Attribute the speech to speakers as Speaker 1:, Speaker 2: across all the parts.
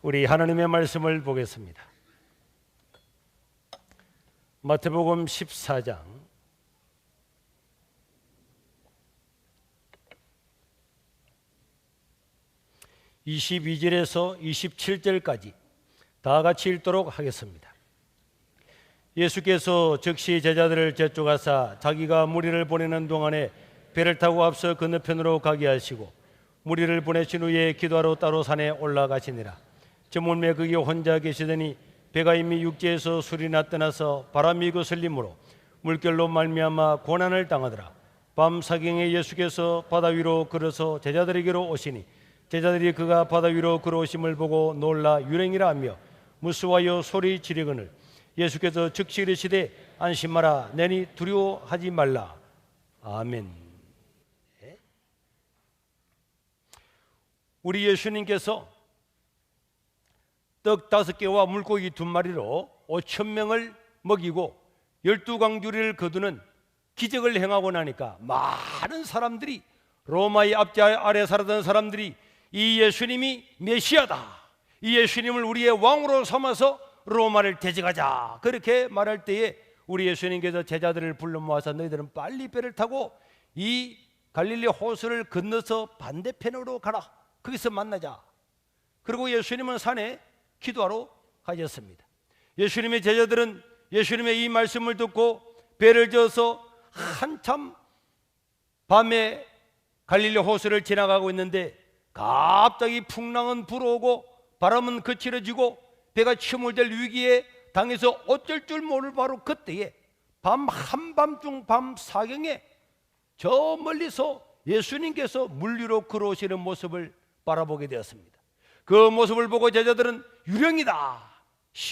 Speaker 1: 우리 하나님의 말씀을 보겠습니다. 마태복음 14장 22절에서 27절까지 다 같이 읽도록 하겠습니다. 예수께서 즉시 제자들을 재촉하사 자기가 무리를 보내는 동안에 배를 타고 앞서 건너편으로 가게 하시고 무리를 보내신 후에 기도하러 따로 산에 올라가시니라. 저물매 거기 혼자 계시더니 배가 이미 육지에서 술이나 떠나서 바람이 거슬림으로 물결로 말미암아 고난을 당하더라. 밤 사경에 예수께서 바다 위로 걸어서 제자들에게로 오시니 제자들이 그가 바다 위로 걸어오심을 보고 놀라 유령이라 하며 무수하여 소리 지르거늘 예수께서 즉시 이르시되 안심하라 내니 두려워하지 말라. 아멘. 우리 예수님께서 떡 5개와 물고기 2마리로 5,000명을 먹이고 12광주리를 거두는 기적을 행하고 나니까 많은 사람들이, 로마의 압제 아래 살았던 사람들이 이 예수님이 메시아다, 이 예수님을 우리의 왕으로 삼아서 로마를 대적하자, 그렇게 말할 때에 우리 예수님께서 제자들을 불러 모아서 너희들은 빨리 배를 타고 이 갈릴리 호수를 건너서 반대편으로 가라, 거기서 만나자. 그리고 예수님은 산에 기도하러 가셨습니다. 예수님의 제자들은 예수님의 이 말씀을 듣고 배를 저어서 한참 밤에 갈릴리 호수를 지나가고 있는데 갑자기 풍랑은 불어오고 바람은 거칠어지고 배가 침몰될 위기에 당해서 어쩔 줄 모를 바로 그때에 밤 한밤중 밤 사경에 저 멀리서 예수님께서 물 위로 걸어오시는 모습을 바라보게 되었습니다. 그 모습을 보고 제자들은 유령이다,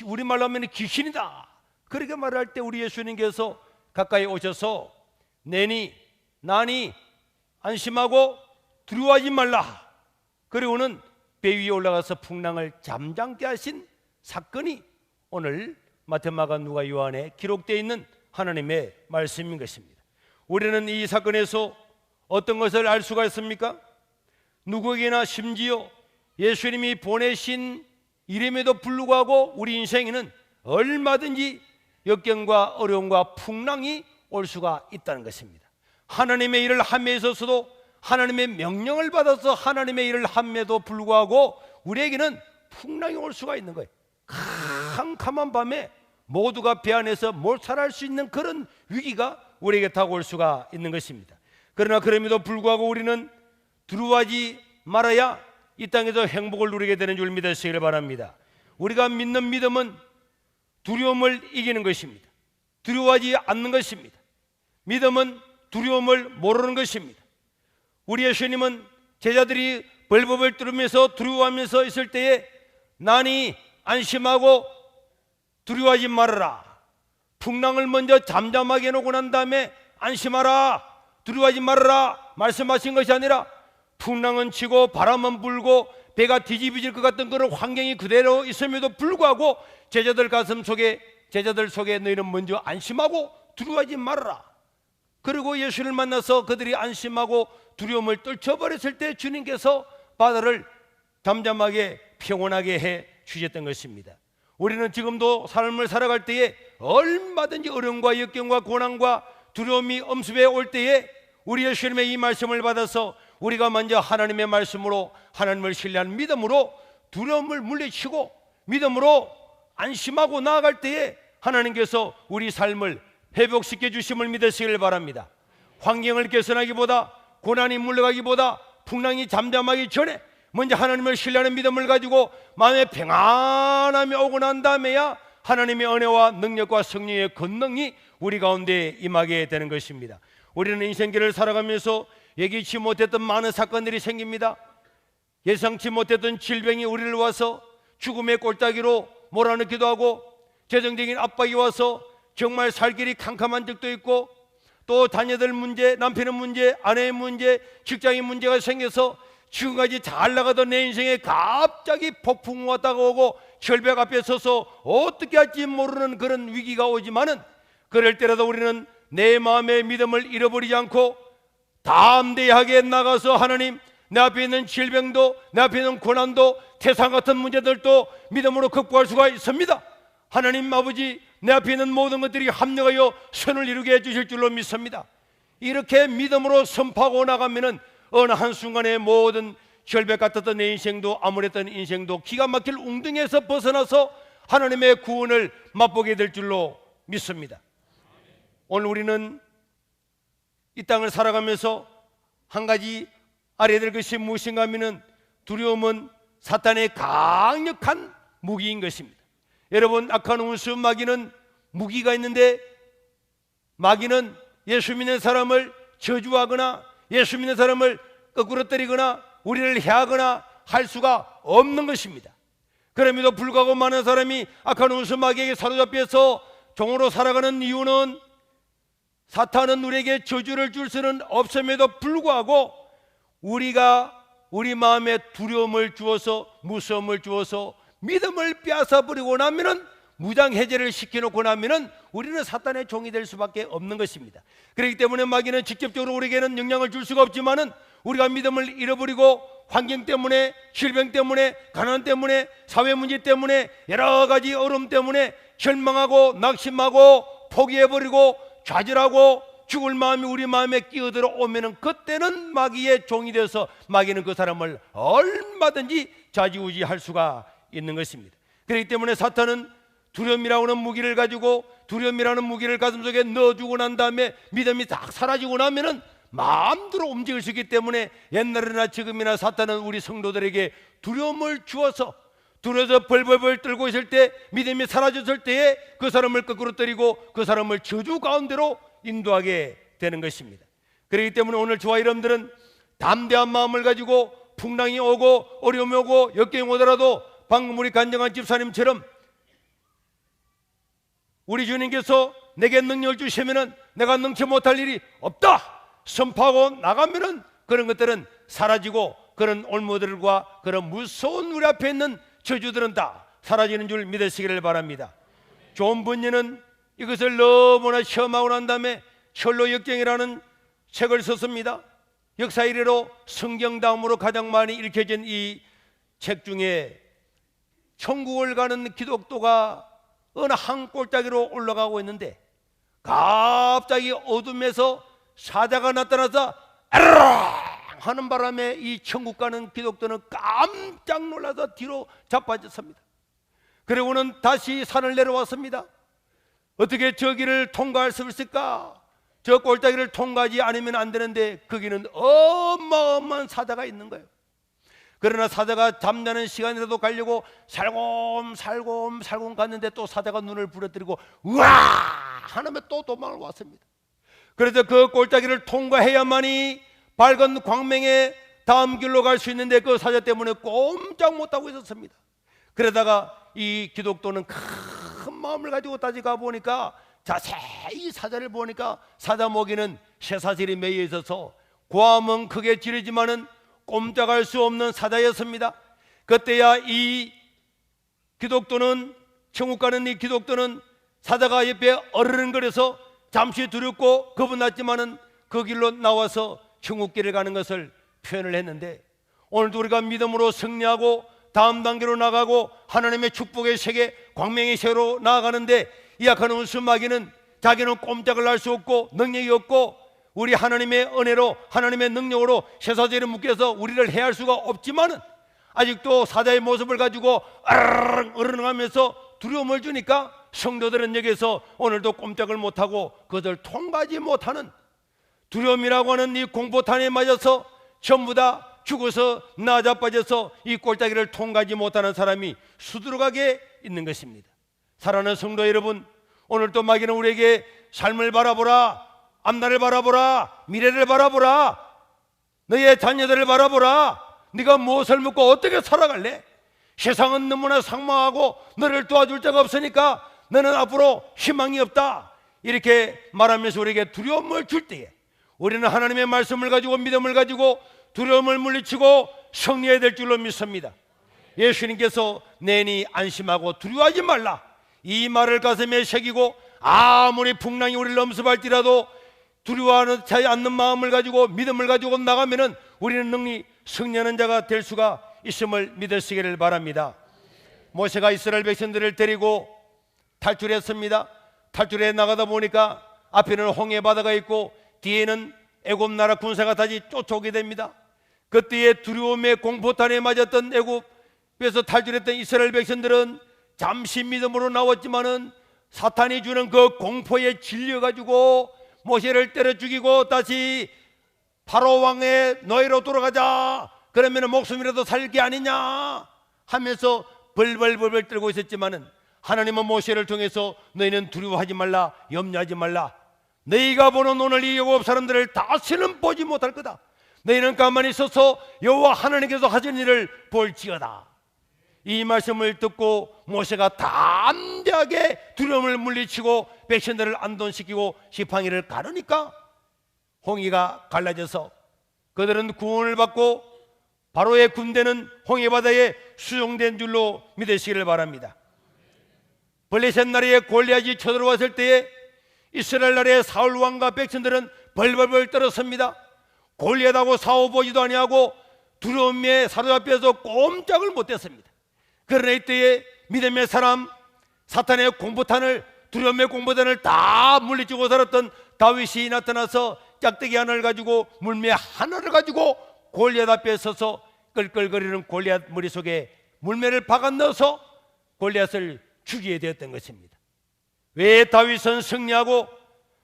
Speaker 1: 우리말로 하면 귀신이다, 그렇게 말할 때 우리 예수님께서 가까이 오셔서 내니 나니 안심하고 두려워하지 말라, 그리고는 배 위에 올라가서 풍랑을 잠잠게 하신 사건이 오늘 마태, 마가, 누가, 요한에 기록되어 있는 하나님의 말씀인 것입니다. 우리는 이 사건에서 어떤 것을 알 수가 있습니까? 누구에게나, 심지어 예수님이 보내신 이름에도 불구하고 우리 인생에는 얼마든지 역경과 어려움과 풍랑이 올 수가 있다는 것입니다. 하나님의 일을 함에 있어서도, 하나님의 명령을 받아서 하나님의 일을 함에도 불구하고 우리에게는 풍랑이 올 수가 있는 거예요. 캄캄한 밤에 모두가 배 안에서 몰살할 수 있는 그런 위기가 우리에게 다가올 수가 있는 것입니다. 그러나 그럼에도 불구하고 우리는 두려워하지 말아야 이 땅에서 행복을 누리게 되는 줄 믿으시기를 바랍니다. 우리가 믿는 믿음은 두려움을 이기는 것입니다. 두려워하지 않는 것입니다. 믿음은 두려움을 모르는 것입니다. 우리 예수님은 제자들이 벌벌 떨면서 두려워하면서 있을 때에 나니 안심하고 두려워하지 말아라, 풍랑을 먼저 잠잠하게 해놓고 난 다음에 안심하라, 두려워하지 말아라 말씀하신 것이 아니라 풍랑은 치고 바람은 불고 배가 뒤집어질 것 같은 그런 환경이 그대로 있음에도 불구하고 제자들 가슴 속에, 제자들 속에 너희는 먼저 안심하고 두려워하지 말아라. 그리고 예수를 만나서 그들이 안심하고 두려움을 떨쳐버렸을 때 주님께서 바다를 잠잠하게 평온하게 해 주셨던 것입니다. 우리는 지금도 삶을 살아갈 때에 얼마든지 어려움과 역경과 고난과 두려움이 엄습해 올 때에 우리 예수님의 이 말씀을 받아서 우리가 먼저 하나님의 말씀으로, 하나님을 신뢰하는 믿음으로 두려움을 물리치고 믿음으로 안심하고 나아갈 때에 하나님께서 우리 삶을 회복시켜 주심을 믿으시길 바랍니다. 환경을 개선하기보다, 고난이 물러가기보다, 풍랑이 잠잠하기 전에 먼저 하나님을 신뢰하는 믿음을 가지고 마음에 평안함이 오고 난 다음에야 하나님의 은혜와 능력과 성령의 권능이 우리 가운데 임하게 되는 것입니다. 우리는 인생길을 살아가면서 예기치 못했던 많은 사건들이 생깁니다. 예상치 못했던 질병이 우리를 와서 죽음의 골짜기로 몰아넣기도 하고, 재정적인 압박이 와서 정말 살 길이 캄캄한 적도 있고, 또 자녀들 문제, 남편의 문제, 아내의 문제, 직장의 문제가 생겨서 지금까지 잘 나가던 내 인생에 갑자기 폭풍 왔다가 오고 절벽 앞에 서서 어떻게 할지 모르는 그런 위기가 오지만은, 그럴 때라도 우리는 내 마음의 믿음을 잃어버리지 않고 담대하게 나가서 하나님, 내 앞에 있는 질병도, 내 앞에 있는 고난도, 태산 같은 문제들도 믿음으로 극복할 수가 있습니다. 하나님 아버지, 내 앞에 있는 모든 것들이 합력하여 선을 이루게 해주실 줄로 믿습니다. 이렇게 믿음으로 선포하고 나가면은 어느 한순간에 모든 절벽 같았던 내 인생도, 암울했던 인생도 기가 막힐 웅덩이에서 벗어나서 하나님의 구원을 맛보게 될 줄로 믿습니다. 오늘 우리는 이 땅을 살아가면서 한 가지 알아야 될 것이 무엇인가 하면 두려움은 사탄의 강력한 무기인 것입니다. 여러분, 악한 운수 마귀는 무기가 있는데, 마귀는 예수 믿는 사람을 저주하거나 예수 믿는 사람을 거꾸로 때리거나 우리를 해하거나 할 수가 없는 것입니다. 그럼에도 불구하고 많은 사람이 악한 운수 마귀에게 사로잡혀서 종으로 살아가는 이유는 사탄은 우리에게 저주를 줄 수는 없음에도 불구하고 우리가 우리 마음에 두려움을 주어서, 무서움을 주어서 믿음을 빼앗아버리고 나면은, 무장해제를 시켜놓고 나면은 우리는 사탄의 종이 될 수밖에 없는 것입니다. 그렇기 때문에 마귀는 직접적으로 우리에게는 영향을 줄 수가 없지만은 우리가 믿음을 잃어버리고 환경 때문에, 질병 때문에, 가난 때문에, 사회 문제 때문에, 여러 가지 어려움 때문에 절망하고 낙심하고 포기해버리고 좌절하고 죽을 마음이 우리 마음에 끼어들어 오면은 그때는 마귀의 종이 되어서 마귀는 그 사람을 얼마든지 좌지우지할 수가 있는 것입니다. 그렇기 때문에 사탄은 두려움이라고 하는 무기를 가지고, 두려움이라는 무기를 가슴속에 넣어주고 난 다음에 믿음이 딱 사라지고 나면은 마음대로 움직일 수 있기 때문에 옛날이나 지금이나 사탄은 우리 성도들에게 두려움을 주어서, 두려워서 벌벌벌 떨고 있을 때, 믿음이 사라졌을 때에 그 사람을 거꾸로 때리고 그 사람을 저주 가운데로 인도하게 되는 것입니다. 그렇기 때문에 오늘 저와 여러분들은 담대한 마음을 가지고 풍랑이 오고 어려움이 오고 역경이 오더라도 방금 우리 간증한 집사님처럼 우리 주님께서 내게 능력을 주시면은 내가 능치 못할 일이 없다 선포하고 나가면은 그런 것들은 사라지고, 그런 올무들과 그런 무서운 우리 앞에 있는 저주들은 다 사라지는 줄 믿으시기를 바랍니다. 존 번연은 이것을 너무나 체험하고 난 다음에 철로 역경이라는 책을 썼습니다. 역사 이래로 성경 다음으로 가장 많이 읽혀진 이 책 중에 천국을 가는 기독도가 어느 한 골짜기로 올라가고 있는데 갑자기 어둠에서 사자가 나타나서 에르렁 하는 바람에 이 천국 가는 기독도는 깜짝 놀라서 뒤로 자빠졌습니다. 그리고는 다시 산을 내려왔습니다. 어떻게 저 길을 통과할 수 있을까? 저 골짜기를 통과하지 않으면 안 되는데 거기는 어마어마한 사자가 있는 거예요. 그러나 사자가 잠자는 시간이라도 가려고 살곰살곰 갔는데 또 사자가 눈을 부러뜨리고 우와 하는데 또 도망을 왔습니다. 그래서 그 골짜기를 통과해야만이 밝은 광명의 다음 길로 갈 수 있는데 그 사자 때문에 꼼짝 못하고 있었습니다. 그러다가 이 기독도는 큰 마음을 가지고 다시 가보니까 자세히 사자를 보니까 사자 목에는 쇠사슬이 매여 있어서 고함은 크게 지르지만은 꼼짝할 수 없는 사자였습니다. 그때야 이 기독도는, 천국 가는 이 기독도는 사자가 옆에 어르른거려서 잠시 두렵고 겁은 났지만은 그 길로 나와서 천국길을 가는 것을 표현을 했는데, 오늘도 우리가 믿음으로 승리하고 다음 단계로 나가고 하나님의 축복의 세계, 광명의 세계로 나아가는데 이 악한 운수 마귀는 자기는 꼼짝을 할 수 없고 능력이 없고 우리 하나님의 은혜로, 하나님의 능력으로 쇠사슬에 묶여서 우리를 해할 수가 없지만은 아직도 사자의 모습을 가지고 어르렁하면서 두려움을 주니까 성도들은 여기서 오늘도 꼼짝을 못하고 그것을 통과하지 못하는, 두려움이라고 하는 이 공포탄에 맞아서 전부 다 죽어서 나자빠져서 이 골짜기를 통과하지 못하는 사람이 수두룩하게 있는 것입니다. 사랑하는 성도 여러분, 오늘도 마귀는 우리에게 삶을 바라보라, 앞날을 바라보라, 미래를 바라보라, 너의 자녀들을 바라보라, 네가 무엇을 묻고 어떻게 살아갈래? 세상은 너무나 상망하고 너를 도와줄 자가 없으니까 너는 앞으로 희망이 없다, 이렇게 말하면서 우리에게 두려움을 줄 때에 우리는 하나님의 말씀을 가지고 믿음을 가지고 두려움을 물리치고 승리해야 될 줄로 믿습니다. 예수님께서 내니 안심하고 두려워하지 말라, 이 말을 가슴에 새기고 아무리 풍랑이 우리를 엄습할지라도 두려워하지 않는 마음을 가지고 믿음을 가지고 나가면은 우리는 능히 승리하는 자가 될 수가 있음을 믿으시기를 바랍니다. 모세가 이스라엘 백성들을 데리고 탈출했습니다. 탈출해 나가다 보니까 앞에는 홍해 바다가 있고 뒤에는 애굽 나라 군사가 다시 쫓아오게 됩니다. 그때의 두려움의 공포탄에 맞았던 애굽에서 탈출했던 이스라엘 백성들은 잠시 믿음으로 나왔지만은 사탄이 주는 그 공포에 질려가지고 모세를 때려 죽이고 다시 바로 왕의 너희로 돌아가자, 그러면 목숨이라도 살 게 아니냐 하면서 벌벌벌벌 떨고 있었지만은 하나님은 모세를 통해서 너희는 두려워하지 말라, 염려하지 말라. 너희가 보는 오늘 이 애굽 사람들을 다시는 보지 못할 거다. 너희는 가만히 있어서 여호와 하나님께서 하신 일을 볼지어다. 이 말씀을 듣고 모세가 담대하게 두려움을 물리치고 백성들을 안돈시키고 지팡이를 가르니까 홍해가 갈라져서 그들은 구원을 받고 바로의 군대는 홍해 바다에 수용된 줄로 믿으시기를 바랍니다. 블레셋 나라의 골리앗이 쳐들어왔을 때에 이스라엘 나라의 사울 왕과 백성들은 벌벌벌 떨었습니다. 골리앗하고 싸워보지도 아니하고 두려움에 사로잡혀서 꼼짝을 못했습니다. 그러나 이때에 믿음의 사람, 사탄의 공포탄을, 두려움의 공포탄을 다 물리치고 살았던 다윗이 나타나서 짝대기 하나를 가지고 물매 하나를 가지고 골리앗 앞에 서서 끌끌거리는 골리앗 머릿속에 물매를 박아 넣어서 골리앗을 죽이게 되었던 것입니다. 왜 다윗은 승리하고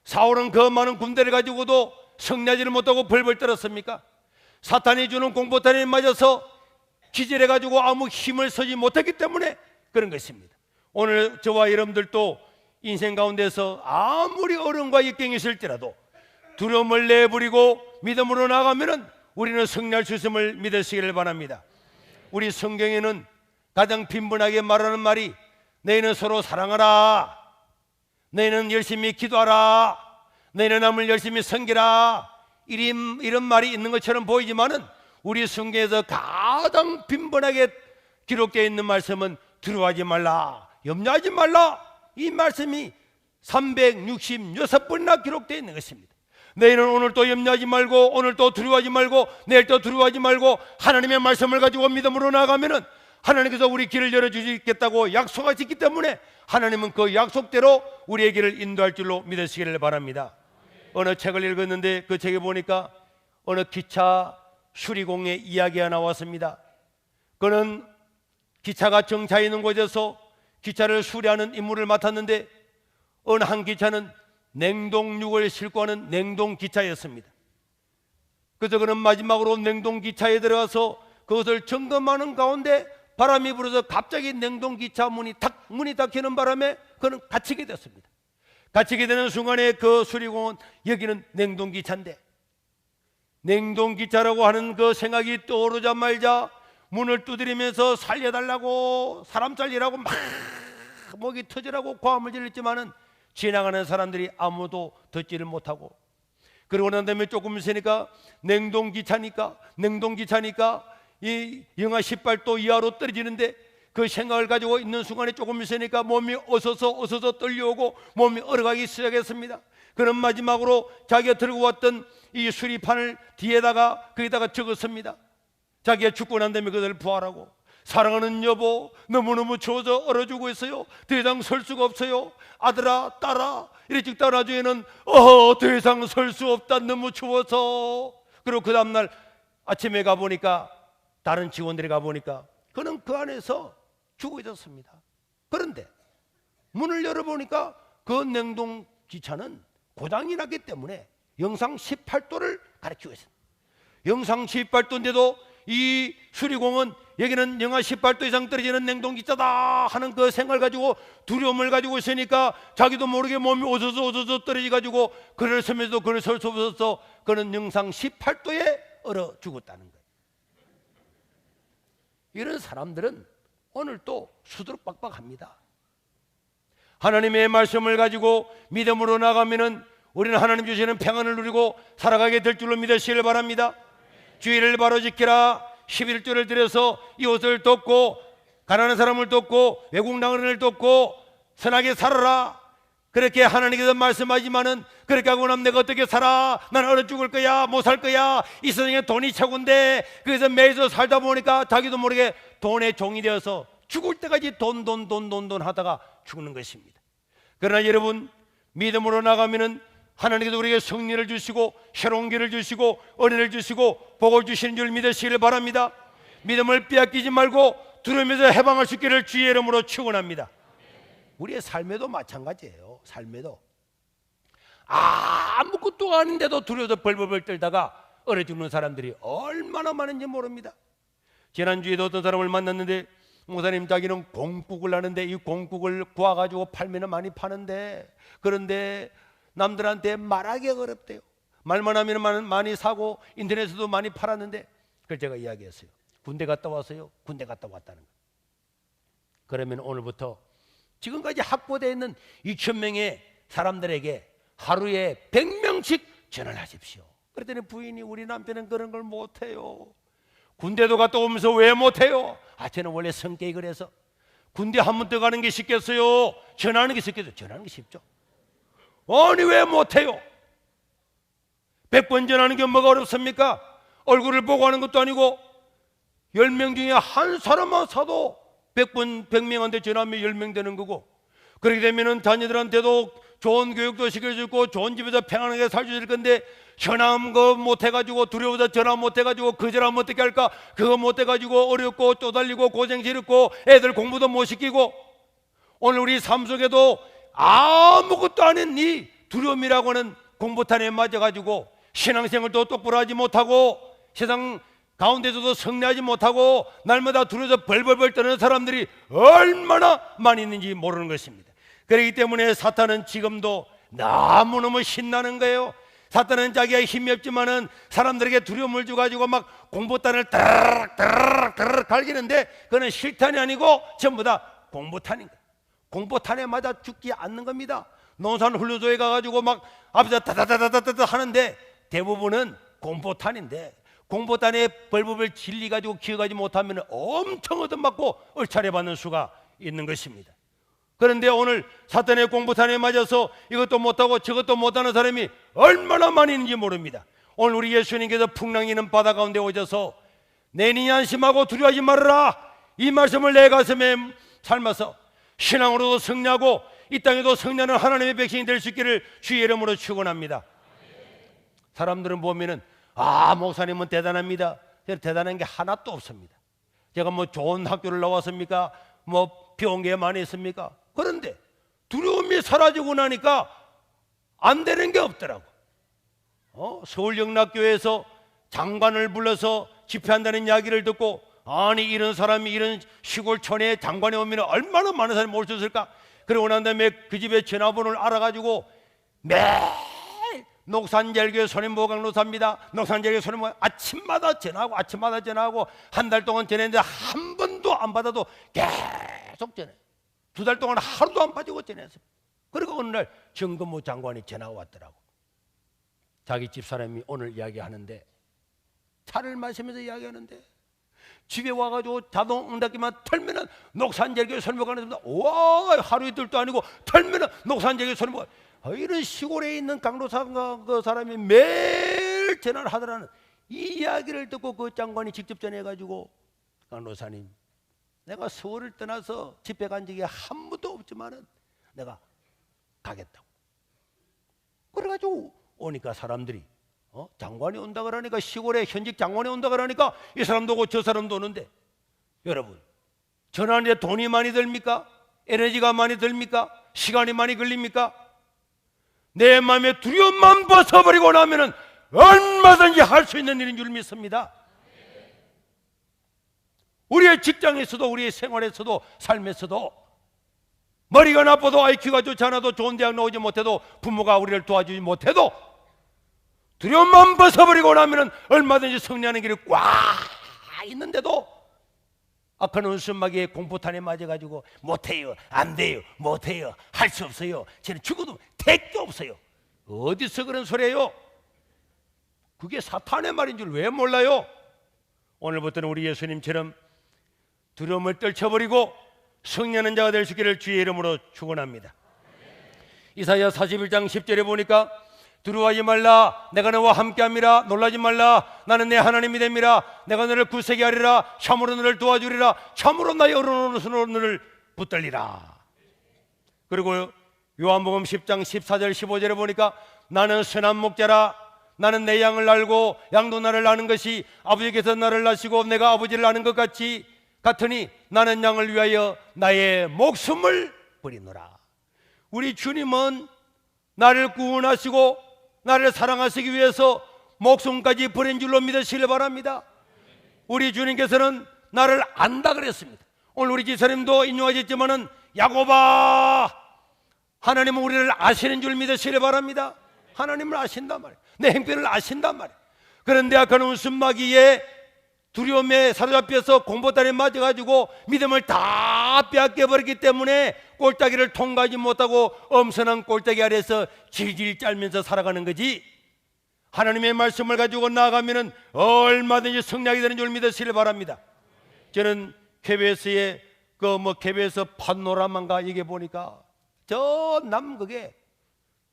Speaker 1: 사울은 그 많은 군대를 가지고도 승리하지를 못하고 벌벌 떨었습니까? 사탄이 주는 공포탄에 맞아서 기절해가지고 아무 힘을 쓰지 못했기 때문에 그런 것입니다. 오늘 저와 여러분들도 인생 가운데서 아무리 어려움과 역경이 있을지라도 두려움을 내버리고 믿음으로 나가면 우리는 승리할 수 있음을 믿으시기를 바랍니다. 우리 성경에는 가장 빈번하게 말하는 말이 너희는 서로 사랑하라, 너희는 열심히 기도하라, 너희는 남을 열심히 섬기라, 이런 말이 있는 것처럼 보이지만은 우리 성경에서 가장 빈번하게 기록되어 있는 말씀은 두려워하지 말라, 염려하지 말라, 이 말씀이 366번이나 기록되어 있는 것입니다. 너희는 오늘 또 염려하지 말고, 오늘 또 두려워하지 말고, 내일 또 두려워하지 말고 하나님의 말씀을 가지고 믿음으로 나가면은 하나님께서 우리 길을 열어주시겠다고 약속하셨기 때문에 하나님은 그 약속대로 우리의 길을 인도할 줄로 믿으시기를 바랍니다. 어느 책을 읽었는데 그 책에 보니까 어느 기차 수리공의 이야기가 나왔습니다. 그는 기차가 정차 있는 곳에서 기차를 수리하는 임무를 맡았는데 어느 한 기차는 냉동육을 싣고 하는 냉동기차였습니다. 그래서 그는 마지막으로 냉동기차에 들어가서 그것을 점검하는 가운데 바람이 불어서 갑자기 냉동기차 문이 닫히는 바람에 그는 갇히게 됐습니다. 갇히게 되는 순간에 그 수리공은 여기는 냉동기차인데, 냉동기차라고 하는 그 생각이 떠오르자마자 문을 두드리면서 살려달라고, 사람 살리라고 막 목이 터지라고 고함을 질렀지만은 지나가는 사람들이 아무도 듣지를 못하고, 그러고 난 다음에 조금 있으니까 냉동기차니까 이 영하 18도 이하로 떨어지는데 그 생각을 가지고 있는 순간에 조금 있으니까 몸이 어서서 떨려오고 몸이 얼어가기 시작했습니다. 그런 마지막으로 자기가 들고 왔던 이 수리판을 뒤에다가 거기다가 적었습니다. 자기가 죽고 난 다음에 그들을 부활하고, 사랑하는 여보, 너무너무 추워서 얼어 죽고 있어요. 더 이상 설 수가 없어요. 아들아, 딸아, 이래 찍다 나중에는 더 이상 설 수 없다, 너무 추워서. 그리고 그 다음날 아침에 가보니까, 다른 직원들이 가보니까 그는 그 안에서 죽어 있었습니다. 그런데 문을 열어보니까 그 냉동기차는 고장이 났기 때문에 영상 18도를 가리키고 있습니다. 영상 18도인데도 이 수리공은 여기는 영하 18도 이상 떨어지는 냉동기차다 하는 그 생각을 가지고 두려움을 가지고 있으니까 자기도 모르게 몸이 어서서 떨어져가지고 그를 서면서 그를 설 수 없어서 그는 영상 18도에 얼어 죽었다는 거예요. 이런 사람들은 오늘 또 수두룩박박합니다. 하나님의 말씀을 가지고 믿음으로 나가면은 우리는 하나님 주시는 평안을 누리고 살아가게 될 줄로 믿으시길 바랍니다. 주의를 바로 지키라. 11조를 들여서 이웃을 돕고 가난한 사람을 돕고 외국 나그네를 돕고 선하게 살아라. 그렇게 하나님께서 말씀하지만은 그렇게 하고 나면 내가 어떻게 살아? 나는 얼어 죽을 거야, 못 살 거야. 이 세상에 돈이 최고인데, 그래서 매일 살다 보니까 자기도 모르게 돈의 종이 되어서 죽을 때까지 돈 하다가 죽는 것입니다. 그러나 여러분, 믿음으로 나가면은 하나님께서 우리에게 승리를 주시고 새로운 길을 주시고 은혜를 주시고 복을 주시는 줄 믿으시기를 바랍니다. 믿음을 빼앗기지 말고 두려움에서 해방할 수 있기를 주의 이름으로 축원합니다. 우리의 삶에도 마찬가지예요. 삶에도 아무것도 아닌데도 두려워서 벌벌벌 떨다가 얼어 죽는 사람들이 얼마나 많은지 모릅니다. 지난주에도 어떤 사람을 만났는데, 목사님, 자기는 공국을 하는데 이 공국을 구워가지고 팔면 많이 파는데, 그런데 남들한테 말하기가 어렵대요. 말만 하면 많이 사고 인터넷에도 많이 팔았는데, 그걸 제가 이야기했어요. 군대 갔다 왔어요. 군대 갔다 왔다는 거. 그러면 오늘부터 지금까지 확보되어 있는 2,000명의 사람들에게 하루에 100명씩 전화를 하십시오. 그랬더니 부인이, 우리 남편은 그런 걸 못해요. 군대도 갔다 오면서 왜 못해요? 저는 원래 성격이 그래서. 군대 한 번 더 가는 게 쉽겠어요? 전화하는 게 쉽겠어요? 전화하는 게 쉽죠. 아니 왜 못해요? 100번 전화하는 게 뭐가 어렵습니까? 얼굴을 보고 하는 것도 아니고 10명 중에 한 사람만 사도 100명한테 전화하면 10명 되는 거고, 그렇게 되면은 자녀들한테도 좋은 교육도 시켜주고 좋은 집에서 평안하게 살주실 건데, 전화 거 못해가지고 두려워서 전화 못해가지고 거절하면 어떻게 할까? 그거 못해가지고 어렵고 쪼달리고 고생스럽고 애들 공부도 못 시키고, 오늘 우리 삶 속에도 아무것도 아닌 이 두려움이라고 하는 공포탄에 맞아가지고 신앙생활도 똑바로 하지 못하고 세상 가운데서도 승리하지 못하고 날마다 두려워서 벌벌벌 떠는 사람들이 얼마나 많이 있는지 모르는 것입니다. 그렇기 때문에 사탄은 지금도 너무너무 신나는 거예요. 사탄은 자기가 힘이 없지만은 사람들에게 두려움을 줘가지고 막 공포탄을 따르륵 갈기는데, 그거는 실탄이 아니고 전부 다 공포탄인 거예요. 공포탄에 맞아 죽지 않는 겁니다. 농산 훈련소에 가가지고 막 앞에서 다다다다다다 하는데 대부분은 공포탄인데, 공포탄에 벌벌벌 질리가지고 기어가지 못하면 엄청 얻어맞고 얼차려 받는 수가 있는 것입니다. 그런데 오늘 사탄의 공포탄에 맞아서 이것도 못하고 저것도 못하는 사람이 얼마나 많이 있는지 모릅니다. 오늘 우리 예수님께서 풍랑이는 바다 가운데 오셔서 내니 안심하고 두려워하지 말아라, 이 말씀을 내 가슴에 삶아서 신앙으로도 승리하고 이 땅에도 승리하는 하나님의 백성이 될 수 있기를 주의 이름으로 축원합니다. 사람들은 보면은 목사님은 대단합니다. 대단한 게 하나도 없습니다. 제가 뭐 좋은 학교를 나왔습니까? 뭐 배운 게 많이 있습니까? 그런데 두려움이 사라지고 나니까 안 되는 게 없더라고. 서울영락교회에서 장관을 불러서 집회한다는 이야기를 듣고, 아니 이런 사람이 이런 시골촌에 장관이 오면 얼마나 많은 사람이 올 수 있을까? 그러고 난 다음에 그 집의 전화번호를 알아가지고 매일 녹산절교 손인보 강로사입니다. 녹산절교 손인보 아침마다 전화하고 한 달 동안 전했는데 한 번도 안 받아도 계속 전해. 2달 동안 하루도 안 빠지고 전했어요. 그리고 어느 날 정근무 장관이 전화가 왔더라고. 자기 집사람이 오늘 이야기하는데, 차를 마시면서 이야기하는데 집에 와가지고 자동 응답기만 털면은 녹산절교 손인보 강로사입니다. 와, 하루 이틀도 아니고 털면은 녹산절교 손인보. 이런 시골에 있는 강로사가 그 사람이 매일 전화를 하더라는 이 이야기를 듣고 그 장관이 직접 전해가지고, 강로사님, 내가 서울을 떠나서 집회 간 적이 한 번도 없지만은 내가 가겠다고. 그래가지고 오니까 사람들이 장관이 온다 그러니까, 시골에 현직 장관이 온다 그러니까 이 사람도 오고 저 사람도 오는데, 여러분 전화하는데 돈이 많이 듭니까? 에너지가 많이 듭니까? 시간이 많이 걸립니까? 내 마음의 두려움만 벗어버리고 나면은 얼마든지 할 수 있는 일인 줄 믿습니다. 우리의 직장에서도 우리의 생활에서도 삶에서도 머리가 나빠도 IQ가 좋지 않아도 좋은 대학 나오지 못해도 부모가 우리를 도와주지 못해도 두려움만 벗어버리고 나면은 얼마든지 승리하는 길이 꽉 있는데도 악한 원수마귀의 공포탄에 맞아가지고 못해요, 안 돼요, 못해요, 할 수 없어요, 저는 죽어도 될 게 없어요. 어디서 그런 소리예요? 그게 사탄의 말인 줄 왜 몰라요? 오늘부터는 우리 예수님처럼 두려움을 떨쳐버리고 승리하는 자가 될 수 있기를 주의 이름으로 축원합니다. 이사야 41장 10절에 보니까 두려워하지 말라, 내가 너와 함께함이라. 놀라지 말라, 나는 내 하나님이 됨이라. 내가 너를 굳세게 하리라. 참으로 너를 도와주리라. 참으로 나의 오른손으로 너를 붙들리라. 그리고 요한복음 10장 14절 15절에 보니까 나는 선한 목자라. 나는 내 양을 알고 양도 나를 아는 것이 아버지께서 나를 아시고 내가 아버지를 아는 것 같으니 나는 양을 위하여 나의 목숨을 버리노라. 우리 주님은 나를 구원하시고 나를 사랑하시기 위해서 목숨까지 버린 줄로 믿으시길 바랍니다. 우리 주님께서는 나를 안다 그랬습니다. 오늘 우리 집사님도 인용하셨지만은 야고바, 하나님은 우리를 아시는 줄 믿으시길 바랍니다. 하나님을 아신단 말이에요. 내 행편을 아신단 말이에요. 그런데 악한 웃음마귀에 두려움에 사로잡혀서 공포탄에 맞아가지고 믿음을 다 빼앗겨버렸기 때문에 꼴짜기를 통과하지 못하고 엄선한 꼴짜기 아래서 질질 짤면서 살아가는 거지, 하나님의 말씀을 가지고 나아가면 얼마든지 승리하게 되는 줄 믿으시길 바랍니다. 저는 KBS에 KBS 판노라마인가 이게 보니까 저 남극에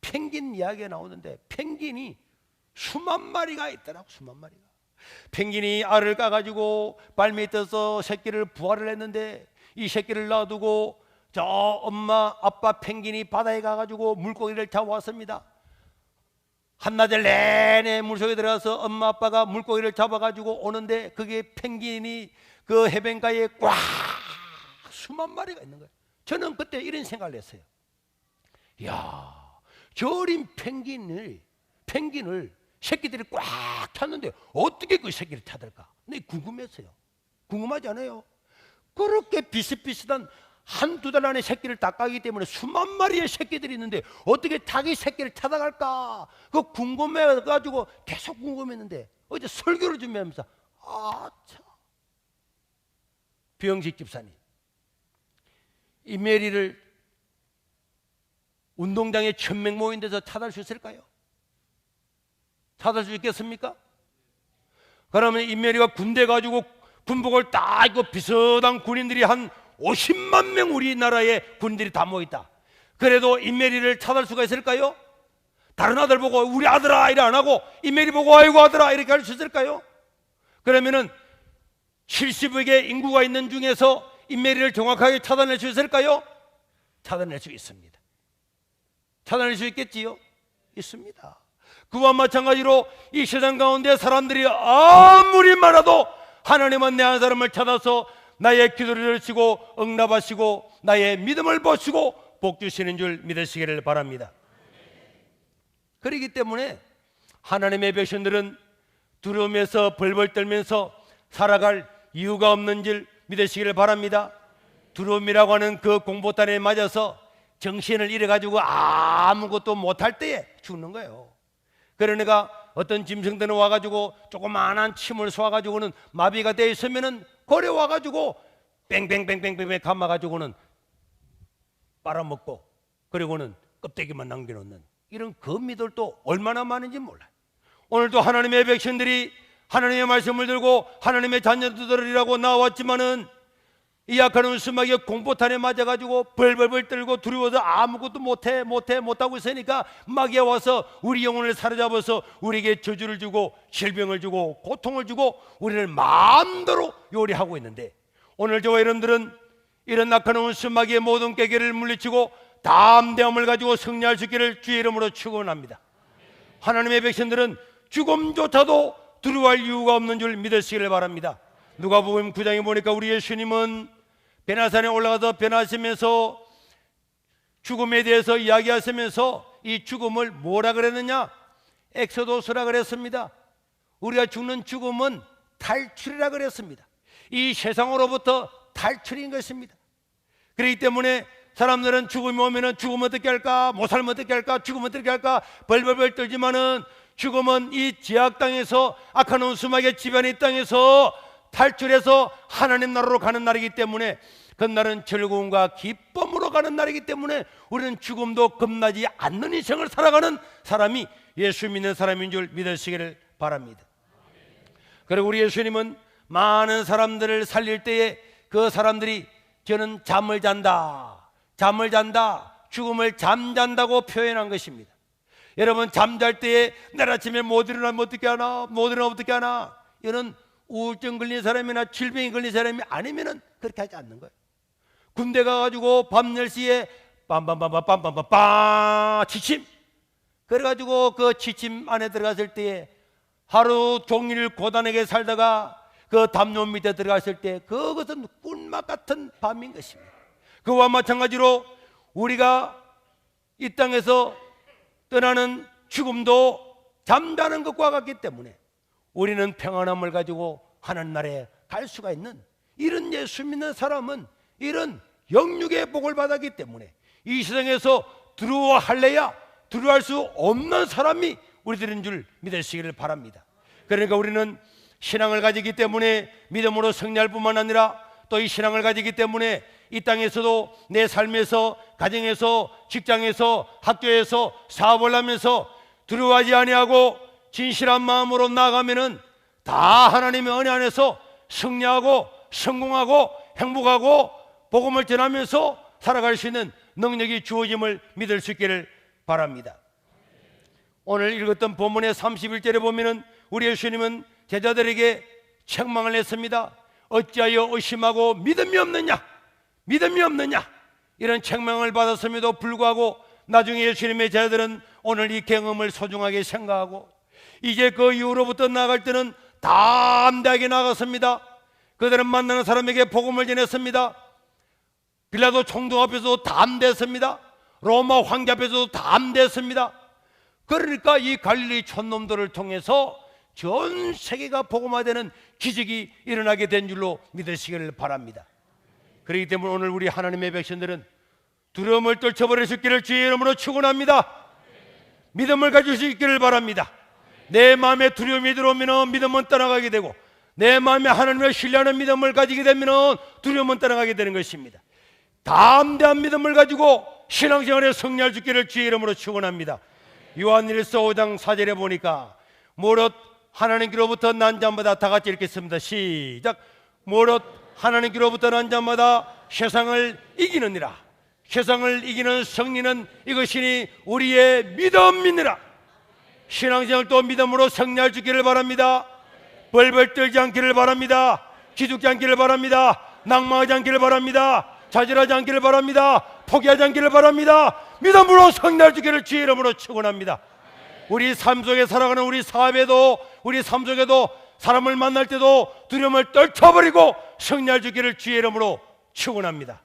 Speaker 1: 펭귄 이야기가 나오는데 펭귄이 수만 마리가 있더라고. 수만 마리가. 펭귄이 알을 까가지고 발밑에서 새끼를 부화를 했는데 이 새끼를 놔두고 저 엄마 아빠 펭귄이 바다에 가가지고 물고기를 잡아왔습니다. 한나절 내내 물속에 들어가서 엄마 아빠가 물고기를 잡아가지고 오는데 그게 펭귄이 그 해변가에 꽉 수만 마리가 있는 거예요. 저는 그때 이런 생각을 했어요. 이야, 저 어린 펭귄을 새끼들이 꽉 찼는데 어떻게 그 새끼를 찾을까? 네, 궁금했어요. 궁금하지 않아요? 그렇게 비슷비슷한 한두 달 안에 새끼를 다 까기 때문에 수만 마리의 새끼들이 있는데 어떻게 자기 새끼를 찾아갈까? 그거 궁금해가지고 계속 궁금했는데 어제 설교를 준비하면서 아차, 비영식 집사님, 이 메리를 운동장에 1000명 모인 데서 찾을 수 있을까요? 찾을 수 있겠습니까? 그러면 인메리가 군대 가지고 군복을 딱 입고 비슷한 군인들이 한 50만 명 우리나라에 군인들이 다 모였다. 그래도 인메리를 찾을 수가 있을까요? 다른 아들 보고 우리 아들아 이래 안 하고 인메리 보고 아이고 아들아 이렇게 할 수 있을까요? 그러면은 70억의 인구가 있는 중에서 인메리를 정확하게 찾아낼 수 있을까요? 찾아낼 수 있습니다. 찾아낼 수 있겠지요? 있습니다. 그와 마찬가지로 이 세상 가운데 사람들이 아무리 많아도 하나님은 내 한 사람을 찾아서 나의 기도를 들으시고 응답하시고 나의 믿음을 보시고 복 주시는 줄 믿으시기를 바랍니다. 그렇기 때문에 하나님의 백성들은 두려움에서 벌벌 떨면서 살아갈 이유가 없는 줄 믿으시기를 바랍니다. 두려움이라고 하는 그 공포탄에 맞아서 정신을 잃어가지고 아무것도 못할 때에 죽는 거예요. 그러니까 어떤 짐승들은 와가지고 조그마한 침을 쏘아가지고는 마비가 되어 있으면은 고래 와가지고 뺑뺑뺑뺑뺑 감아가지고는 빨아먹고 그리고는 껍데기만 남겨놓는 이런 거미들도 얼마나 많은지 몰라요. 오늘도 하나님의 백성들이 하나님의 말씀을 들고 하나님의 자녀들이라고 나왔지만은 이 악한 웃음마귀의 공포탄에 맞아가지고 벌벌벌 떨고 두려워서 아무것도 못하고 있으니까 마귀가 와서 우리 영혼을 사로잡아서 우리에게 저주를 주고 질병을 주고 고통을 주고 우리를 마음대로 요리하고 있는데, 오늘 저와 여러분들은 이런 악한 웃음마귀의 모든 깨개를 물리치고 담대함을 가지고 승리할 수 있기를 주의 이름으로 축원합니다. 하나님의 백성들은 죽음조차도 두려워할 이유가 없는 줄 믿으시기를 바랍니다. 누가복음 9장에 보니까 우리 예수님은 베나산에 올라가서 변하시면서 죽음에 대해서 이야기하시면서 이 죽음을 뭐라 그랬느냐? 엑소도스라 그랬습니다. 우리가 죽는 죽음은 탈출이라 그랬습니다. 이 세상으로부터 탈출인 것입니다. 그렇기 때문에 사람들은 죽음이 오면은 죽으면 어떻게 할까? 못 살면 어떻게 할까? 죽으면 어떻게 할까? 벌벌벌 떨지만은 죽음은 이 지악 땅에서 악한 원수마귀의 지배하는 이 땅에서 탈출해서 하나님 나라로 가는 날이기 때문에, 그날은 즐거움과 기쁨으로 가는 날이기 때문에 우리는 죽음도 겁나지 않는 인생을 살아가는 사람이 예수 믿는 사람인 줄 믿으시기를 바랍니다. 그리고 우리 예수님은 많은 사람들을 살릴 때에 그 사람들이 저는 잠을 잔다 죽음을 잠잔다고 표현한 것입니다. 여러분, 잠잘 때에 내일 아침에 못 일어나면 어떻게 하나, 못 일어나면 어떻게 하나, 이런 우울증 걸린 사람이나 질병이 걸린 사람이 아니면은 그렇게 하지 않는 거예요. 군대 가가지고 밤 10시에 빰빰빰빰빰빰빰빰 지침, 그래가지고 그 지침 안에 들어갔을 때에 하루 종일 고단하게 살다가 그 담요 밑에 들어갔을 때 그것은 꿀맛 같은 밤인 것입니다. 그와 마찬가지로 우리가 이 땅에서 떠나는 죽음도 잠자는 것과 같기 때문에 우리는 평안함을 가지고 하나님 나라에 갈 수가 있는, 이런 예수 믿는 사람은 이런 영육의 복을 받았기 때문에 이 세상에서 두려워할래야 두려워할 수 없는 사람이 우리들인 줄 믿으시기를 바랍니다. 그러니까 우리는 신앙을 가지기 때문에 믿음으로 승리할 뿐만 아니라 또 이 신앙을 가지기 때문에 이 땅에서도 내 삶에서, 가정에서, 직장에서, 학교에서 사업을 하면서 두려워하지 아니하고 진실한 마음으로 나아가면은 다 하나님의 은혜 안에서 승리하고 성공하고 행복하고 복음을 전하면서 살아갈 수 있는 능력이 주어짐을 믿을 수 있기를 바랍니다. 오늘 읽었던 본문의 31절에 보면은 우리 예수님은 제자들에게 책망을 했습니다. 어찌하여 의심하고 믿음이 없느냐, 믿음이 없느냐, 이런 책망을 받았음에도 불구하고 나중에 예수님의 제자들은 오늘 이 경험을 소중하게 생각하고 이제 그 이후로부터 나아갈 때는 담대하게 나갔습니다. 그들은 만나는 사람에게 복음을 전했습니다. 빌라도 총독 앞에서도 담대했습니다. 로마 황제 앞에서도 담대했습니다. 그러니까 이 갈릴리 촌놈들을 통해서 전 세계가 복음화되는 기적이 일어나게 된 줄로 믿으시기를 바랍니다. 그렇기 때문에 오늘 우리 하나님의 백성들은 두려움을 떨쳐버릴 수 있기를 주의 이름으로 축원합니다. 믿음을 가질 수 있기를 바랍니다. 내 마음에 두려움이 들어오면 믿음은 떠나가게 되고, 내 마음에 하나님을 신뢰하는 믿음을 가지게 되면 두려움은 떠나가게 되는 것입니다. 담대한 믿음을 가지고 신앙생활에 승리할 수 있기를 주의 이름으로 축원합니다. 요한일서 5장 4절에 보니까 무릇 하나님께로부터 난 자마다, 다 같이 읽겠습니다. 시작. 무릇 하나님께로부터 난 자마다 세상을 이기느니라. 세상을 이기는 승리는 이것이니 우리의 믿음이니라. 신앙생활도 믿음으로 승리할 수 있기를 바랍니다. 벌벌 떨지 않기를 바랍니다. 기죽지 않기를 바랍니다. 낭망하지 않기를 바랍니다. 좌절하지 않기를 바랍니다. 포기하지 않기를 바랍니다. 믿음으로 승리할 수 있기를 주의 이름으로 축원합니다. 우리 삶 속에 살아가는 우리 사업에도, 우리 삶 속에도, 사람을 만날 때도 두려움을 떨쳐버리고 승리할 수 있기를 주의 이름으로 축원합니다.